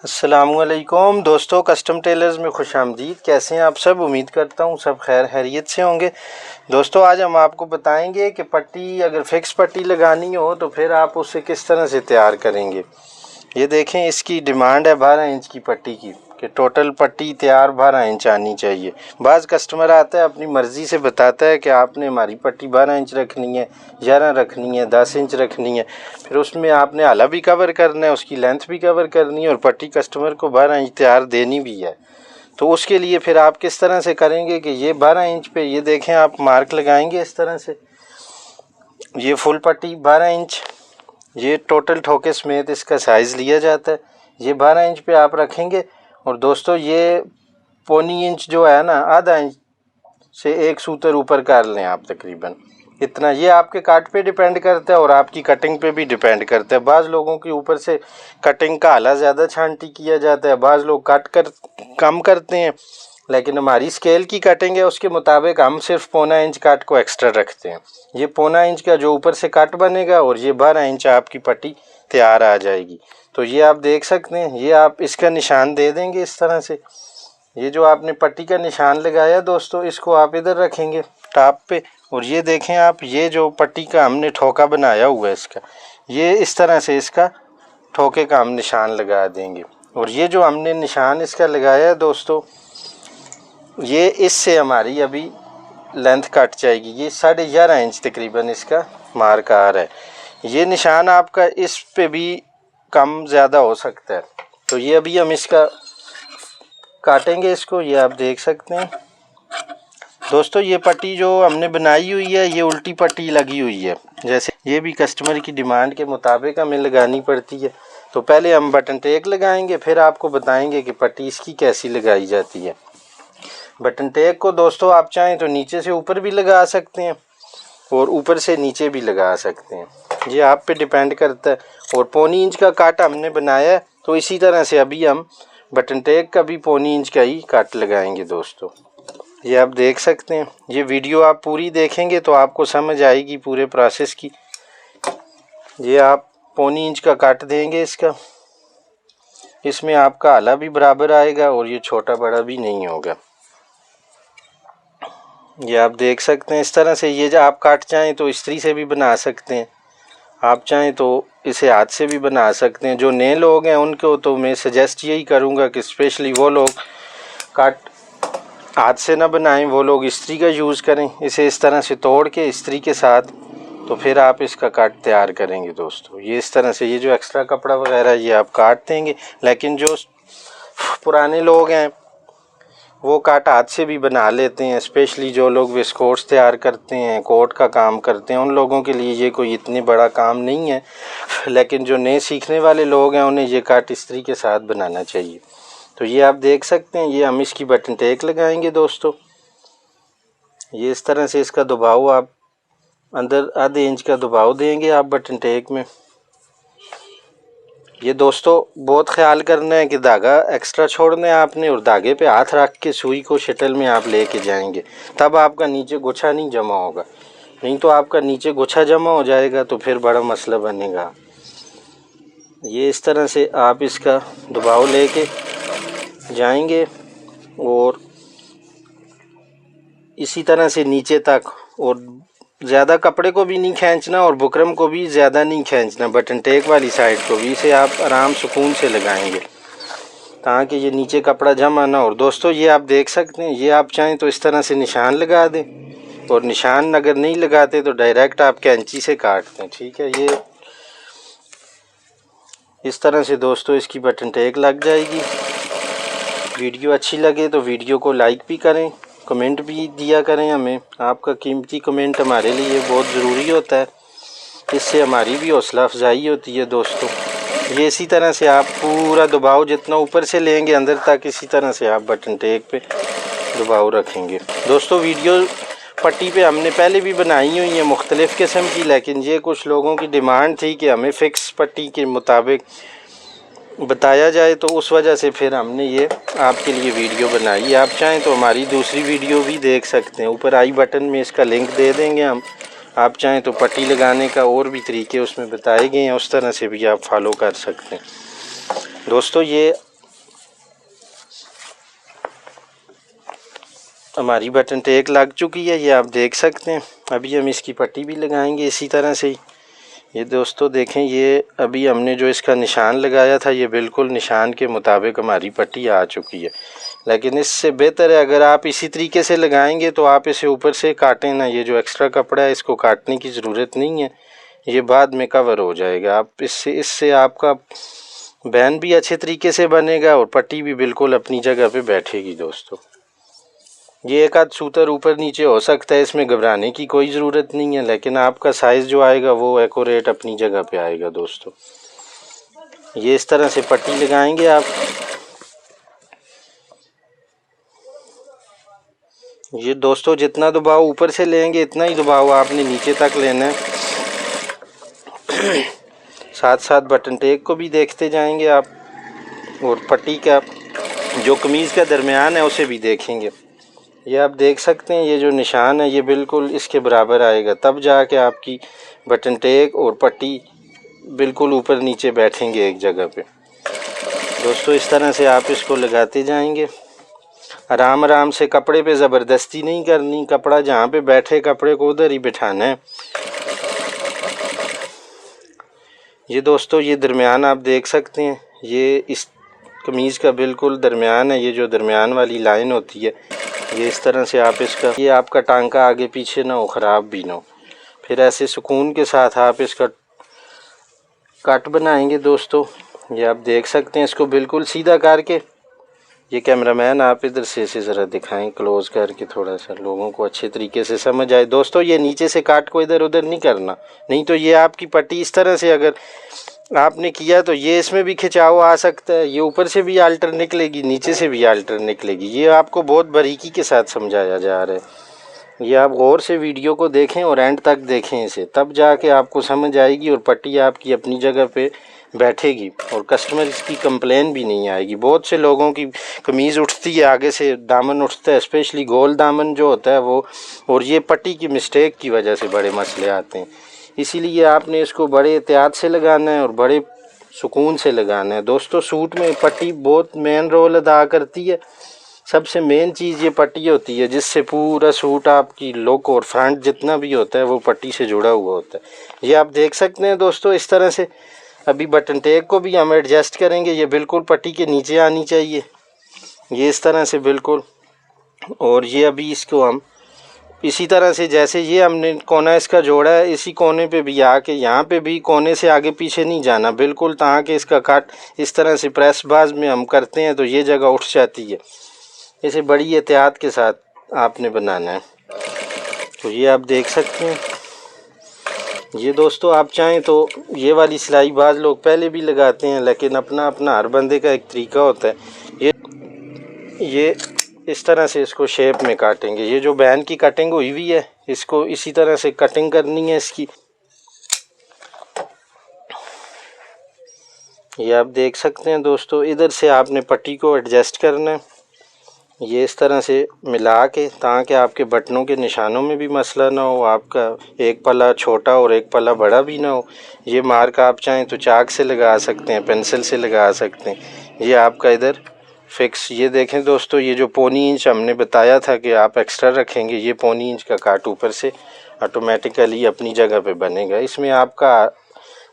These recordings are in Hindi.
अस्सलामुअलैकुम दोस्तों, कस्टम टेलर्स में खुशामदीद। कैसे हैं आप सब? उम्मीद करता हूँ सब खैर खैरियत से होंगे। दोस्तों, आज हम आपको बताएंगे कि पट्टी अगर फिक्स पट्टी लगानी हो तो फिर आप उसे किस तरह से तैयार करेंगे। ये देखें, इसकी डिमांड है 12 इंच की पट्टी की कि टोटल पट्टी तैयार 12 इंच आनी चाहिए। बाज़ कस्टमर आता है अपनी मर्ज़ी से बताता है कि आपने हमारी पट्टी 12 इंच रखनी है, 11 रखनी है, 10 इंच रखनी है। फिर उसमें आपने आला भी कवर करना है, उसकी लेंथ भी कवर करनी है और पट्टी कस्टमर को 12 इंच तैयार देनी भी है। तो उसके लिए फिर आप किस तरह से करेंगे कि ये 12 इंच पे ये देखें आप मार्क लगाएंगे इस तरह से। ये फुल पट्टी 12 इंच, ये टोटल ठोके समेत इसका साइज़ लिया जाता है। ये 12 इंच पे आप रखेंगे। और दोस्तों, ये पौनी इंच जो है ना, आधा इंच से एक सूतर ऊपर कर लें आप तकरीबन इतना। ये आपके काट पे डिपेंड करता है और आपकी कटिंग पे भी डिपेंड करता है। बाज़ लोगों के ऊपर से कटिंग का आला ज़्यादा छांटी किया जाता है, बाज़ लोग काट कर कम करते हैं, लेकिन हमारी स्केल की कटिंग है उसके मुताबिक हम सिर्फ पौना इंच काट को एक्स्ट्रा रखते हैं। ये पौना इंच का जो ऊपर से काट बनेगा और ये 12 इंच आपकी पट्टी तैयार आ जाएगी। तो ये आप देख सकते हैं, ये आप इसका निशान दे देंगे इस तरह से। ये जो आपने पट्टी का निशान लगाया दोस्तों, इसको आप इधर रखेंगे टॉप पे। और ये देखें आप, ये जो पट्टी का हमने ठोका बनाया हुआ है इसका, ये इस तरह से इसका ठोके का हम निशान लगा देंगे। और ये जो हमने निशान इसका लगाया है दोस्तों, ये इससे हमारी अभी लेंथ कट जाएगी। ये 11.5 इंच तकरीबन इसका मार्क आ रहा है। ये निशान आपका इस पे भी कम ज़्यादा हो सकता है। तो ये अभी हम इसका काटेंगे इसको, ये आप देख सकते हैं दोस्तों। ये पट्टी जो हमने बनाई हुई है ये उल्टी पट्टी लगी हुई है, जैसे ये भी कस्टमर की डिमांड के मुताबिक हमें लगानी पड़ती है। तो पहले हम बटन टेक लगाएंगे, फिर आपको बताएंगे कि पट्टी इसकी कैसी लगाई जाती है। बटन टेक को दोस्तों आप चाहें तो नीचे से ऊपर भी लगा सकते हैं और ऊपर से नीचे भी लगा सकते हैं, ये आप पे डिपेंड करता है। और पौनी इंच का काट हमने बनाया है, तो इसी तरह से अभी हम बटन टेक का भी पौनी इंच का ही काट लगाएंगे दोस्तों। ये आप देख सकते हैं। ये वीडियो आप पूरी देखेंगे तो आपको समझ आएगी पूरे प्रोसेस की। ये आप पौनी इंच का काट देंगे इसका, इसमें आपका आला भी बराबर आएगा और ये छोटा बड़ा भी नहीं होगा। ये आप देख सकते हैं इस तरह से। ये जो आप काट चाहें तो इस्त्री से भी बना सकते हैं, आप चाहें तो इसे हाथ से भी बना सकते हैं। जो नए लोग हैं उनको तो मैं सजेस्ट यही करूंगा कि स्पेशली वो लोग काट हाथ से ना बनाएं, वो लोग इस्त्री का यूज़ करें। इसे इस तरह से तोड़ के इस्त्री के साथ, तो फिर आप इसका काट तैयार करेंगे दोस्तों। ये इस तरह से, ये जो एक्स्ट्रा कपड़ा वगैरह ये आप काट देंगे। लेकिन जो पुराने लोग हैं वो काट हाथ से भी बना लेते हैं, स्पेशली जो लोग विस्कोट्स तैयार करते हैं, कोट का काम करते हैं, उन लोगों के लिए ये कोई इतनी बड़ा काम नहीं है। लेकिन जो नए सीखने वाले लोग हैं उन्हें ये काट इस्त्री के साथ बनाना चाहिए। तो ये आप देख सकते हैं, ये हम इसकी बटन टेक लगाएंगे दोस्तों। ये इस तरह से इसका दबाव आप अंदर आधे इंच का दबाव देंगे आप बटन टेक में। ये दोस्तों बहुत ख्याल करना है कि धागा एक्स्ट्रा छोड़ना है आपने, और धागे पे हाथ रख के सुई को शटल में आप लेके जाएंगे, तब आपका नीचे गुच्छा नहीं जमा होगा। नहीं तो आपका नीचे गुच्छा जमा हो जाएगा तो फिर बड़ा मसला बनेगा। ये इस तरह से आप इसका दबाव लेके जाएंगे और इसी तरह से नीचे तक। और ज़्यादा कपड़े को भी नहीं खींचना और बुकरम को भी ज़्यादा नहीं खींचना, बटन टेक वाली साइड को भी। इसे आप आराम सुकून से लगाएंगे ताकि ये नीचे कपड़ा जमा ना। और दोस्तों ये आप देख सकते हैं, ये आप चाहें तो इस तरह से निशान लगा दें, और निशान अगर नहीं लगाते तो डायरेक्ट आप कैंची से काट दें, ठीक है। ये इस तरह से दोस्तों इसकी बटन टेक लग जाएगी। वीडियो अच्छी लगे तो वीडियो को लाइक भी करें, कमेंट भी दिया करें हमें। आपका कीमती कमेंट हमारे लिए बहुत ज़रूरी होता है, इससे हमारी भी हौसला अफजाई होती है दोस्तों। ये इसी तरह से आप पूरा दबाव जितना ऊपर से लेंगे अंदर तक, इसी तरह से आप बटन टेक पे दबाव रखेंगे दोस्तों। वीडियो पट्टी पे हमने पहले भी बनाई हुई है मुख्तलिफ़ किस्म की, लेकिन ये कुछ लोगों की डिमांड थी कि हमें फ़िक्स पट्टी के मुताबिक बताया जाए, तो उस वजह से फिर हमने ये आपके लिए वीडियो बनाई। आप चाहें तो हमारी दूसरी वीडियो भी देख सकते हैं, ऊपर आई बटन में इसका लिंक दे देंगे हम। आप चाहें तो पट्टी लगाने का और भी तरीके उसमें बताए गए हैं, उस तरह से भी आप फॉलो कर सकते हैं दोस्तों ये हमारी बटन टेक लग चुकी है, ये आप देख सकते हैं। अभी हम इसकी पट्टी भी लगाएंगे इसी तरह से ही। ये दोस्तों देखें, ये अभी हमने जो इसका निशान लगाया था ये बिल्कुल निशान के मुताबिक हमारी पट्टी आ चुकी है। लेकिन इससे बेहतर है अगर आप इसी तरीके से लगाएंगे तो आप इसे ऊपर से काटें ना। ये जो एक्स्ट्रा कपड़ा है इसको काटने की ज़रूरत नहीं है, ये बाद में कवर हो जाएगा। आप इससे आपका बैन भी अच्छे तरीके से बनेगा और पट्टी भी बिल्कुल अपनी जगह पे बैठेगी। दोस्तों ये एक आध सूतर ऊपर नीचे हो सकता है, इसमें घबराने की कोई ज़रूरत नहीं है, लेकिन आपका साइज़ जो आएगा वो एक्यूरेट अपनी जगह पे आएगा। दोस्तों ये इस तरह से पट्टी लगाएंगे आप। ये दोस्तों जितना दबाव ऊपर से लेंगे इतना ही दबाव आपने नीचे तक लेना है। साथ साथ बटन टेक को भी देखते जाएंगे आप, और पट्टी का जो कमीज़ का दरमियान है उसे भी देखेंगे। ये आप देख सकते हैं, ये जो निशान है ये बिल्कुल इसके बराबर आएगा, तब जाके आपकी बटन टेक और पट्टी बिल्कुल ऊपर नीचे बैठेंगे एक जगह पे। दोस्तों इस तरह से आप इसको लगाते जाएंगे आराम आराम से। कपड़े पे ज़बरदस्ती नहीं करनी, कपड़ा जहाँ पे बैठे कपड़े को उधर ही बिठाना है। ये दोस्तों ये दरमियान आप देख सकते हैं, ये इस कमीज़ का बिल्कुल दरमियान है। ये जो दरमियान वाली लाइन होती है ये इस तरह से आप इसका, ये आपका टांका आगे पीछे ना हो, ख़राब भी ना हो। फिर ऐसे सुकून के साथ आप इसका कट बनाएंगे। दोस्तों ये आप देख सकते हैं, इसको बिल्कुल सीधा करके, ये कैमरामैन आप इधर से इसे ज़रा दिखाएं क्लोज़ करके, थोड़ा सा लोगों को अच्छे तरीके से समझ आए। दोस्तों ये नीचे से काट को इधर उधर नहीं करना, नहीं तो ये आपकी पट्टी इस तरह से अगर आपने किया तो ये इसमें भी खिंचाव आ सकता है, ये ऊपर से भी आल्टर निकलेगी, नीचे से भी आल्टर निकलेगी। ये आपको बहुत बारीकी के साथ समझाया जा रहा है। ये आप गौर से वीडियो को देखें और एंड तक देखें इसे, तब जाके आपको समझ आएगी और पट्टी आपकी अपनी जगह पे बैठेगी और कस्टमर इसकी कंप्लेन भी नहीं आएगी। बहुत से लोगों की कमीज़ उठती है, आगे से दामन उठता है, स्पेशली गोल दामन जो होता है वो, और ये पट्टी की मिस्टेक की वजह से बड़े मसले आते हैं। इसीलिए आपने इसको बड़े एहतियात से लगाना है और बड़े सुकून से लगाना है। दोस्तों सूट में पट्टी बहुत मेन रोल अदा करती है। सबसे मेन चीज़ ये पट्टी होती है जिससे पूरा सूट आपकी लुक और फ्रंट जितना भी होता है वो पट्टी से जुड़ा हुआ होता है। ये आप देख सकते हैं दोस्तों इस तरह से। अभी बटन टेक को भी हम एडजस्ट करेंगे, ये बिल्कुल पट्टी के नीचे आनी चाहिए, ये इस तरह से बिल्कुल। और ये अभी इसको हम इसी तरह से, जैसे ये हमने कोना इसका जोड़ा है, इसी कोने पे भी आके यहाँ पे भी कोने से आगे पीछे नहीं जाना बिल्कुल, ताकि इसका काट इस तरह से प्रेस बाज में हम करते हैं तो ये जगह उठ जाती है। इसे बड़ी एहतियात के साथ आपने बनाना है। तो ये आप देख सकते हैं। ये दोस्तों आप चाहें तो ये वाली सिलाई बाज लोग पहले भी लगाते हैं, लेकिन अपना अपना हर बंदे का एक तरीका होता है। ये इस तरह से इसको शेप में काटेंगे। ये जो बैन की कटिंग हुई हुई है इसको इसी तरह से कटिंग करनी है इसकी। ये आप देख सकते हैं दोस्तों, इधर से आपने पट्टी को एडजस्ट करना है, ये इस तरह से मिला के, ताकि आपके बटनों के निशानों में भी मसला ना हो, आपका एक पल्ला छोटा और एक पल्ला बड़ा भी ना हो। ये मार्क आप चाहें तो चाक से लगा सकते हैं, पेंसिल से लगा सकते हैं। ये आपका इधर फिक्स। ये देखें दोस्तों, ये जो पौनी इंच हमने बताया था कि आप एक्स्ट्रा रखेंगे, ये पौनी इंच का काट ऊपर से ऑटोमेटिकली अपनी जगह पे बनेगा। इसमें आपका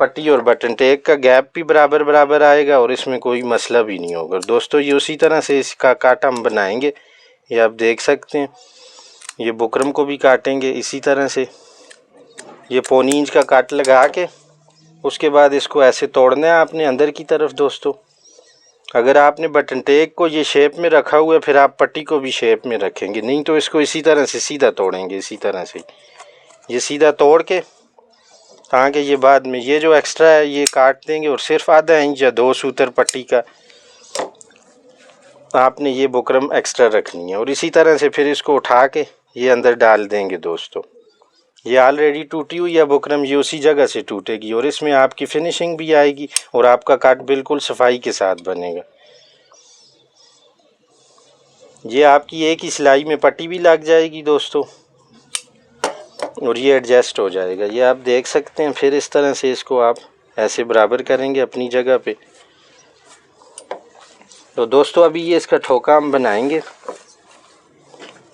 पट्टी और बटन टेक का गैप भी बराबर बराबर आएगा और इसमें कोई मसला भी नहीं होगा। दोस्तों ये उसी तरह से इसका काट हम बनाएंगे। ये आप देख सकते हैं, ये बुकरम को भी काटेंगे इसी तरह से। ये पौनी इंच का काट लगा के उसके बाद इसको ऐसे तोड़ना है आपने अंदर की तरफ। दोस्तों अगर आपने बटन टेक को ये शेप में रखा हुआ है, फिर आप पट्टी को भी शेप में रखेंगे, नहीं तो इसको इसी तरह से सीधा तोड़ेंगे। इसी तरह से ये सीधा तोड़ के, ताकि ये बाद में ये जो एक्स्ट्रा है ये काट देंगे और सिर्फ आधा इंच या 2 सूतर पट्टी का आपने ये बुकरम एक्स्ट्रा रखनी है। और इसी तरह से फिर इसको उठा के ये अंदर डाल देंगे। दोस्तों ये ऑलरेडी टूटी हुई है बुकरम, ये उसी जगह से टूटेगी और इसमें आपकी फिनिशिंग भी आएगी और आपका काट बिल्कुल सफाई के साथ बनेगा। ये आपकी एक ही सिलाई में पट्टी भी लग जाएगी दोस्तों, और ये एडजस्ट हो जाएगा। ये आप देख सकते हैं। फिर इस तरह से इसको आप ऐसे बराबर करेंगे अपनी जगह पे। तो दोस्तों अभी ये इसका ठोका हम बनाएंगे।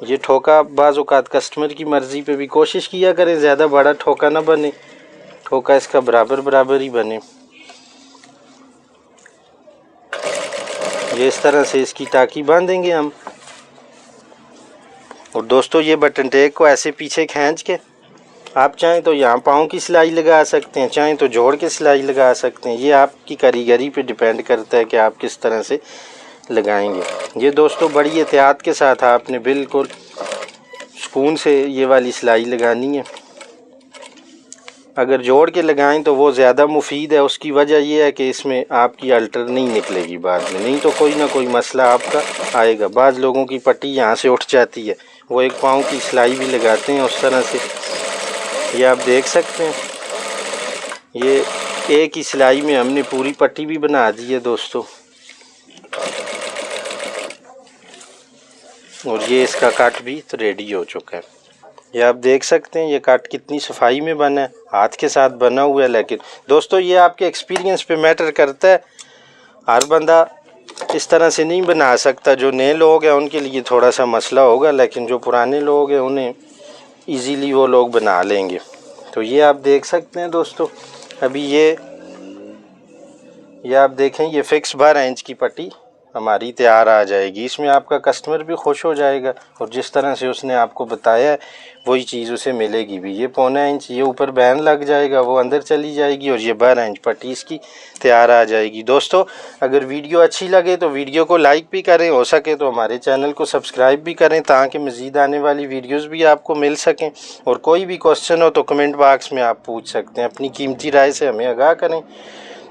ये ठोका बाज़ औक़ात कस्टमर की मर्ज़ी पे भी, कोशिश किया करें ज़्यादा बड़ा ठोका ना बने, ठोका इसका बराबर बराबर ही बने। ये इस तरह से इसकी टाकी बांधेंगे हम। और दोस्तों ये बटन टेक को ऐसे पीछे खींच के आप चाहें तो यहाँ पाँव की सिलाई लगा सकते हैं, चाहें तो जोड़ के सिलाई लगा सकते हैं। ये आपकी कारीगरी पे डिपेंड करता है कि आप किस तरह से लगाएंगे। ये दोस्तों बड़ी एहतियात के साथ आपने बिल्कुल सुकून से ये वाली सिलाई लगानी है। अगर जोड़ के लगाएं तो वो ज़्यादा मुफीद है। उसकी वजह यह है कि इसमें आपकी अल्टर नहीं निकलेगी बाद में, नहीं तो कोई ना कोई मसला आपका आएगा। बाज़ लोगों की पट्टी यहाँ से उठ जाती है, वो एक पाँव की सिलाई भी लगाते हैं उस तरह से। ये आप देख सकते हैं, ये एक ही सिलाई में हमने पूरी पट्टी भी बना दी है दोस्तों। और ये इसका कट भी तो रेडी हो चुका है। ये आप देख सकते हैं ये कट कितनी सफाई में बना है, हाथ के साथ बना हुआ है। लेकिन दोस्तों ये आपके एक्सपीरियंस पे मैटर करता है, हर बंदा इस तरह से नहीं बना सकता। जो नए लोग हैं उनके लिए थोड़ा सा मसला होगा, लेकिन जो पुराने लोग हैं उन्हें इजीली वो लोग बना लेंगे। तो ये आप देख सकते हैं दोस्तों, अभी ये आप देखें, ये फिक्स 12 इंच की पट्टी हमारी तैयार आ जाएगी। इसमें आपका कस्टमर भी खुश हो जाएगा और जिस तरह से उसने आपको बताया है वही चीज़ उसे मिलेगी भी। ये 1.25 इंच ये ऊपर बैन लग जाएगा, वो अंदर चली जाएगी और ये 12 इंच पट्टी इसकी तैयार आ जाएगी। दोस्तों अगर वीडियो अच्छी लगे तो वीडियो को लाइक भी करें, हो सके तो हमारे चैनल को सब्सक्राइब भी करें ताकि मज़ीद आने वाली वीडियोज़ भी आपको मिल सकें। और कोई भी क्वेश्चन हो तो कमेंट बॉक्स में आप पूछ सकते हैं, अपनी कीमती राय से हमें आगाह करें।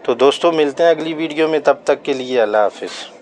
तो दोस्तों मिलते हैं अगली वीडियो में, तब तक के लिए अल्लाह हाफ़िज़।